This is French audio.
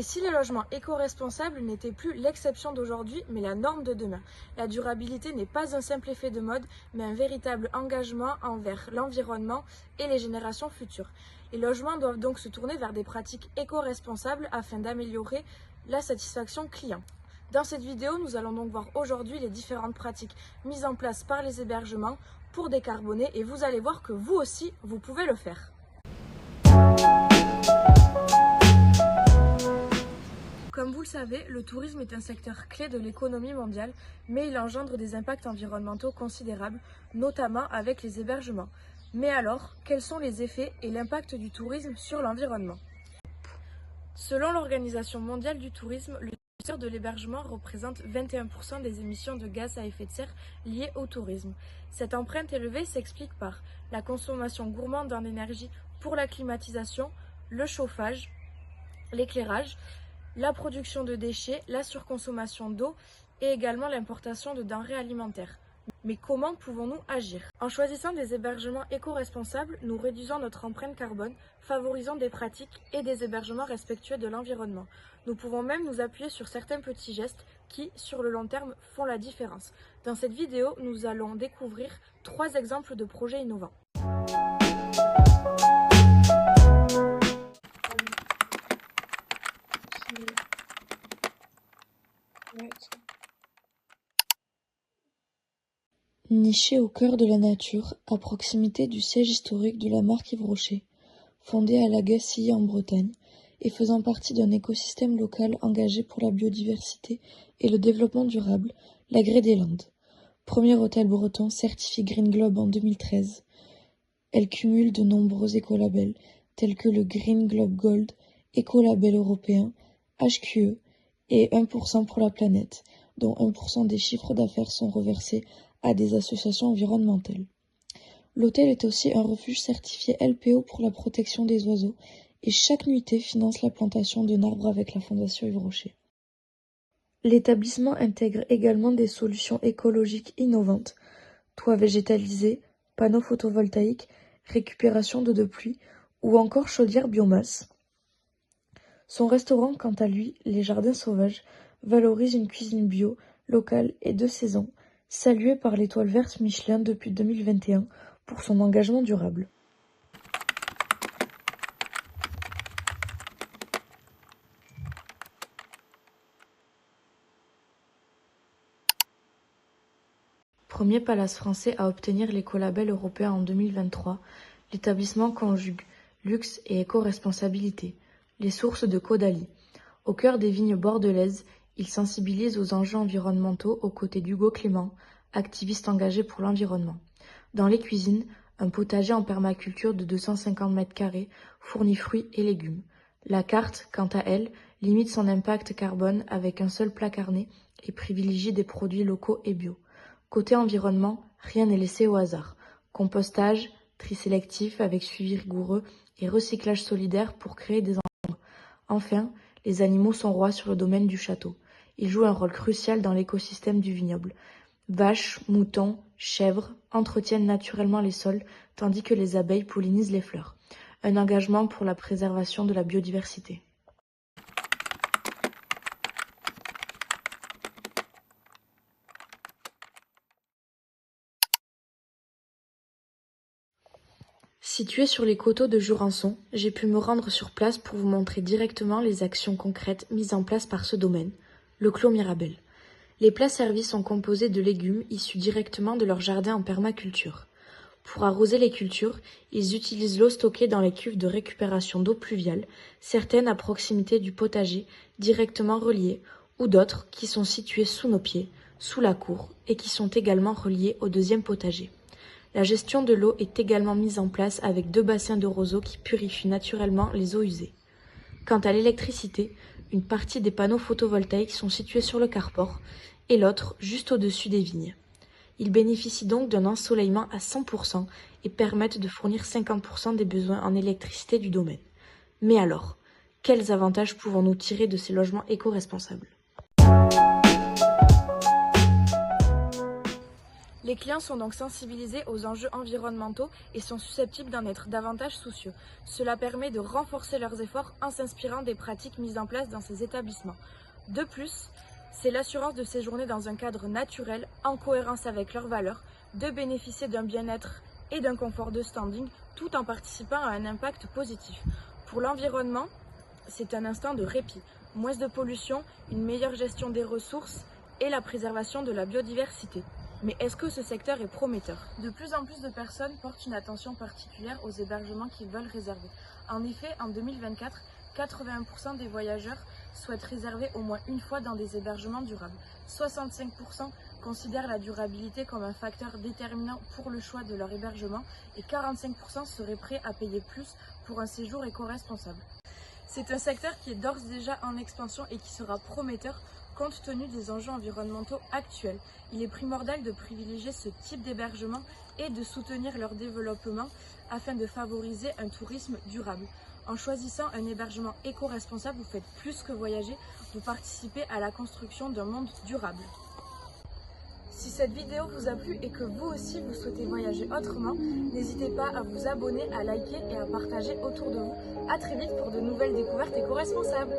Et si les logements éco-responsables n'étaient plus l'exception d'aujourd'hui, mais la norme de demain? La durabilité n'est pas un simple effet de mode, mais un véritable engagement envers l'environnement et les générations futures. Les logements doivent donc se tourner vers des pratiques éco-responsables afin d'améliorer la satisfaction client. Dans cette vidéo, nous allons donc voir aujourd'hui les différentes pratiques mises en place par les hébergements pour décarboner et vous allez voir que vous aussi, vous pouvez le faire. Comme vous le savez, le tourisme est un secteur clé de l'économie mondiale, mais il engendre des impacts environnementaux considérables, notamment avec les hébergements. Mais alors, quels sont les effets et l'impact du tourisme sur l'environnement? Selon l'Organisation mondiale du tourisme, le secteur de l'hébergement représente 21% des émissions de gaz à effet de serre liées au tourisme. Cette empreinte élevée s'explique par la consommation gourmande en énergie pour la climatisation, le chauffage, l'éclairage, la production de déchets, la surconsommation d'eau et également l'importation de denrées alimentaires. Mais comment pouvons-nous agir? En choisissant des hébergements éco-responsables, nous réduisons notre empreinte carbone, favorisant des pratiques et des hébergements respectueux de l'environnement. Nous pouvons même nous appuyer sur certains petits gestes qui, sur le long terme, font la différence. Dans cette vidéo, nous allons découvrir 3 exemples de projets innovants. Niché au cœur de la nature, à proximité du siège historique de la marque Yves Rocher, fondé à La Gacilly en Bretagne et faisant partie d'un écosystème local engagé pour la biodiversité et le développement durable, la Grée des Landes. Premier hôtel breton certifié Green Globe en 2013. Elle cumule de nombreux écolabels tels que le Green Globe Gold, écolabel européen, HQE et 1% pour la planète, dont 1% des chiffres d'affaires sont reversés à des associations environnementales. L'hôtel est aussi un refuge certifié LPO pour la protection des oiseaux et chaque nuitée finance la plantation d'un arbre avec la Fondation Yves Rocher. L'établissement intègre également des solutions écologiques innovantes, toits végétalisés, panneaux photovoltaïques, récupération d'eau de pluie ou encore chaudière biomasse. Son restaurant, quant à lui, Les Jardins Sauvages, valorise une cuisine bio, locale et de saison, salué par l'étoile verte Michelin depuis 2021 pour son engagement durable. Premier palace français à obtenir l'écolabel européen en 2023, l'établissement conjugue luxe et éco-responsabilité. Les sources de Caudalie. Au cœur des vignes bordelaises, il sensibilise aux enjeux environnementaux aux côtés d'Hugo Clément, activiste engagé pour l'environnement. Dans les cuisines, un potager en permaculture de 250 m² fournit fruits et légumes. La carte, quant à elle, limite son impact carbone avec un seul plat carné et privilégie des produits locaux et bio. Côté environnement, rien n'est laissé au hasard. Compostage, tri sélectif avec suivi rigoureux et recyclage solidaire pour créer des endroits. Enfin, les animaux sont rois sur le domaine du château. Ils jouent un rôle crucial dans l'écosystème du vignoble. Vaches, moutons, chèvres entretiennent naturellement les sols, tandis que les abeilles pollinisent les fleurs. Un engagement pour la préservation de la biodiversité. Situé sur les coteaux de Jurançon, j'ai pu me rendre sur place pour vous montrer directement les actions concrètes mises en place par ce domaine, le Clos Mirabel. Les plats servis sont composés de légumes issus directement de leur jardin en permaculture. Pour arroser les cultures, ils utilisent l'eau stockée dans les cuves de récupération d'eau pluviale, certaines à proximité du potager, directement reliées, ou d'autres qui sont situées sous nos pieds, sous la cour, et qui sont également reliées au deuxième potager. La gestion de l'eau est également mise en place avec 2 bassins de roseaux qui purifient naturellement les eaux usées. Quant à l'électricité, une partie des panneaux photovoltaïques sont situés sur le carport et l'autre juste au-dessus des vignes. Ils bénéficient donc d'un ensoleillement à 100% et permettent de fournir 50% des besoins en électricité du domaine. Mais alors, quels avantages pouvons-nous tirer de ces logements éco-responsables ? Les clients sont donc sensibilisés aux enjeux environnementaux et sont susceptibles d'en être davantage soucieux. Cela permet de renforcer leurs efforts en s'inspirant des pratiques mises en place dans ces établissements. De plus, c'est l'assurance de séjourner dans un cadre naturel, en cohérence avec leurs valeurs, de bénéficier d'un bien-être et d'un confort de standing, tout en participant à un impact positif. Pour l'environnement, c'est un instant de répit, moins de pollution, une meilleure gestion des ressources et la préservation de la biodiversité. Mais est-ce que ce secteur est prometteur? De plus en plus de personnes portent une attention particulière aux hébergements qu'ils veulent réserver. En effet, en 2024, 81% des voyageurs souhaitent réserver au moins une fois dans des hébergements durables. 65% considèrent la durabilité comme un facteur déterminant pour le choix de leur hébergement et 45% seraient prêts à payer plus pour un séjour éco-responsable. C'est un secteur qui est d'ores et déjà en expansion et qui sera prometteur compte tenu des enjeux environnementaux actuels. Il est primordial de privilégier ce type d'hébergement et de soutenir leur développement afin de favoriser un tourisme durable. En choisissant un hébergement éco-responsable, vous faites plus que voyager, vous participez à la construction d'un monde durable. Si cette vidéo vous a plu et que vous aussi vous souhaitez voyager autrement, n'hésitez pas à vous abonner, à liker et à partager autour de vous. À très vite pour de nouvelles découvertes éco-responsables.